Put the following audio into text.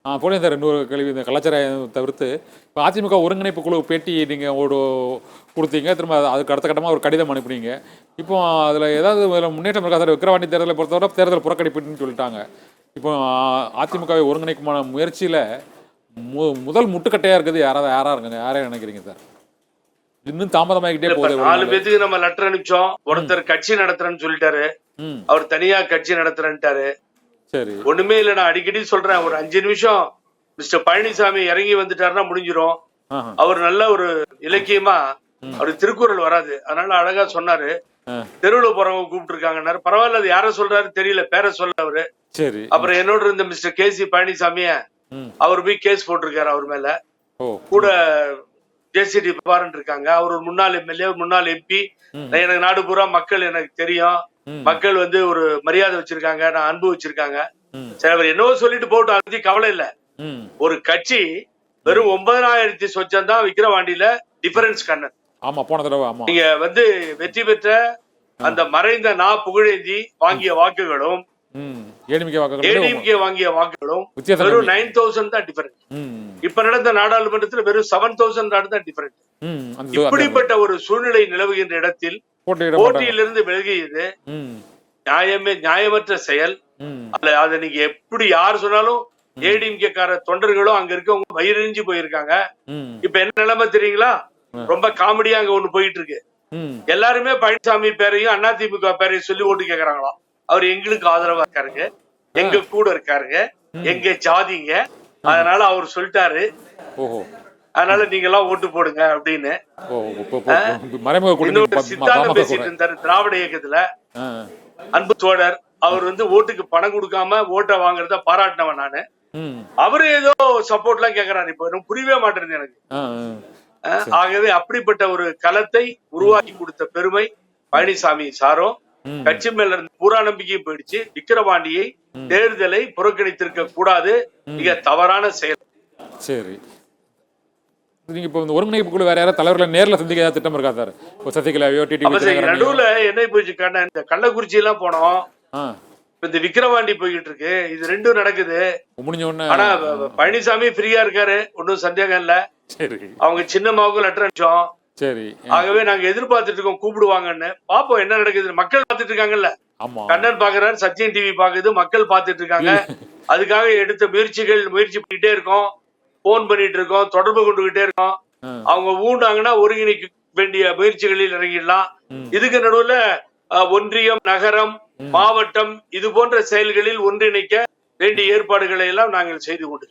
போனேன் சார். இன்னொரு கேள்வி, இந்த கலாச்சாரம் தவிர்த்து இப்போ அதிமுக ஒருங்கிணைப்பு குழு பேட்டி நீங்கள் கொடுத்தீங்க, திரும்ப அதுக்கு அடுத்த கட்டமாக ஒரு கடிதம் அனுப்புனீங்க. இப்போ அதில் ஏதாவது முன்னேற்றம் இருக்கா சார்? விக்கிரவாண்டி தேர்தலை பொறுத்தவரை தேர்தல் புறக்கணிப்புன்னு சொல்லிட்டாங்க. இப்போ அதிமுகவை ஒருங்கிணைக்குமான முயற்சியில் முதல் முட்டுக்கட்டையாக இருக்குது யாராக இருக்குங்க? யாரே நினைக்கிறீங்க சார்? இன்னும் தாமதமாகிட்டே போகுது. 4 பேத்துக்கு நம்ம லெட்டர் அனுப்பிச்சோம். ஒருத்தர் கட்சி நடத்துறேன்னு சொல்லிட்டாரு, அவர் தனியா கட்சி நடத்துறேன்ட்டாரு. சரி, ஒண்ணுமே இல்ல. நான் அடிக்கடி சொல்றேன், ஒரு 5 நிமிஷம் மிஸ்டர் பழனிசாமி இறங்கி வந்துட்டாருன்னா முடிஞ்சிரும். அவர் நல்ல ஒரு இலக்கியமா, அவருக்கு திருக்குறள் வராது, அதனால அழகா சொன்னாரு. தெருவுல போறவங்க கூப்பிட்டு இருக்காங்கன்னாரு. பரவாயில்ல, அது யார சொல்றாரு தெரியல, பேரை சொல்ல அவரு. சரி. அப்புறம் என்னோட இருந்த மிஸ்டர் KC பழனிசாமிய அவர் போய் கேஸ் போட்டிருக்காரு அவர் மேல. கூட JCD பிரபாரன் இருக்காங்க, அவர் ஒரு முன்னாள் MLA, முன்னாள் MP. எனக்கு நாடு பூரா மக்கள் எனக்கு தெரியும். மக்கள் ஒரு மரியாதை வச்சிருக்காங்க, நான் அன்பு வச்சிருக்காங்க. சரி, அவர் என்னவோ சொல்லிட்டு போட்டு, அதை பத்தி கவலை இல்ல. ஒரு கட்சி வெறும் 9,000 சொச்சம் தான் விக்கிரவாண்டியில டிஃபரன்ஸ் கண்ணன். ஆமா, போன தடவை ஆமா. நீங்க வெற்றி பெற்ற அந்த மறைந்த புகழேந்தி வாங்கிய வாக்குகளும் ஏடிஎம்கே வாங்கிய வாக்குகளும் வெறும் 9,000 தான் டிஃபரன்ஸ். இப்ப நடந்த நாடாளுமன்றத்தில் வெறும் 7,000 தான் டிஃபரன்ஸ். இப்படிப்பட்ட ஒரு சூழ்நிலை நிலவுகின்ற இடத்தில் போட்டியிலிருந்து விலகியது நியாயமற்ற செயல். அதை நீங்க எப்படி யார் சொன்னாலும் ஏடிஎம்கே கார தொண்டர்களும் அங்க இருக்கவங்க வயிறிஞ்சு போயிருக்காங்க. இப்ப என்ன நிலைமை தெரியுங்களா? ரொம்ப காமெடியா அங்க ஒண்ணு போயிட்டு இருக்கு. எல்லாருமே பழனிசாமி பேரையும் அதிமுக பேரையும் சொல்லி ஓட்டு கேக்குறாங்களாம். அவர் எங்களுக்கு ஆதரவா இருக்காருங்க, எங்க கூட இருக்காருங்க, எங்க ஜாதிங்க, அதனால அவர் சொல்லிட்டாரு, அதனால நீங்க எல்லாம் ஓட்டு போடுங்க அப்படின்னு. இன்னொரு சித்தாந்தம் பேசிட்டு இருந்தாரு திராவிட இயக்கத்துல, அன்பு தோழர். அவர் ஓட்டுக்கு பணம் கொடுக்காம ஓட்டை வாங்குறத பாராட்டினவன் நானு. அவரு ஏதோ சப்போர்ட் எல்லாம் கேக்குறாரு. இப்ப எனக்கு புரியவே மாட்டேங்குது எனக்கு. ஆகவே அப்படிப்பட்ட ஒரு களத்தை உருவாக்கி கொடுத்த பெருமை பழனிசாமி சாரும். கட்சி மேல இருந்து பூரா நம்பிக்கையும் போயிடுச்சு. விக்கிரவாண்டியை தேர்தலை புறக்கணித்திருக்க கூடாது, மிக தவறான செயல். சரி, நீங்க இப்ப ஒருங்கிணைப்பு குழு வேற யாராவது தலைவர்களை நேர்ல சந்திக்க திட்டம் இருக்கா சார்? சசிகலாவையோ நடுவுல என்ன போயிடுச்சு, இந்த கள்ளக்குறிச்சி எல்லாம் போனோம். இந்த விக்கிரவாண்டி போய்கிட்டு இருக்கு. இது ரெண்டும் நடக்குது முடிஞ்ச உடனே. ஆனா பழனிசாமி ஃப்ரீயா இருக்காரு, ஒன்னும் சந்தேகம் இல்ல. அவங்க சின்னம்மாவுக்கும் லெட்டர் அனுப்பிச்சோம். சரி, ஆகவே நாங்க எதிர்பார்த்துட்டு இருக்கோம், கூப்பிடுவாங்கன்னு. பாப்போம் என்ன நடக்குது. மக்கள் பாத்துட்டு இருக்காங்கல்ல, கண்ணன் பாக்குறாரு, சத்யம் டிவி பாக்குது, மக்கள் பாத்துட்டு இருக்காங்க. அதுக்காக எடுத்த முயற்சி பண்ணிட்டே இருக்கோம், போன் பண்ணிட்டு இருக்கோம், தொடர்பு கொண்டுகிட்டே இருக்கோம். அவங்க ஊண்டாங்கன்னா ஒருங்கிணைக்க வேண்டிய முயற்சிகளில் இறங்கிடலாம். இதுக்கு நடுவுல ஒன்றியம், நகரம், மாவட்டம் இது போன்ற செயல்களில் ஒன்றிணைக்க வேண்டிய ஏற்பாடுகளை எல்லாம் நாங்கள் செய்து கொண்டு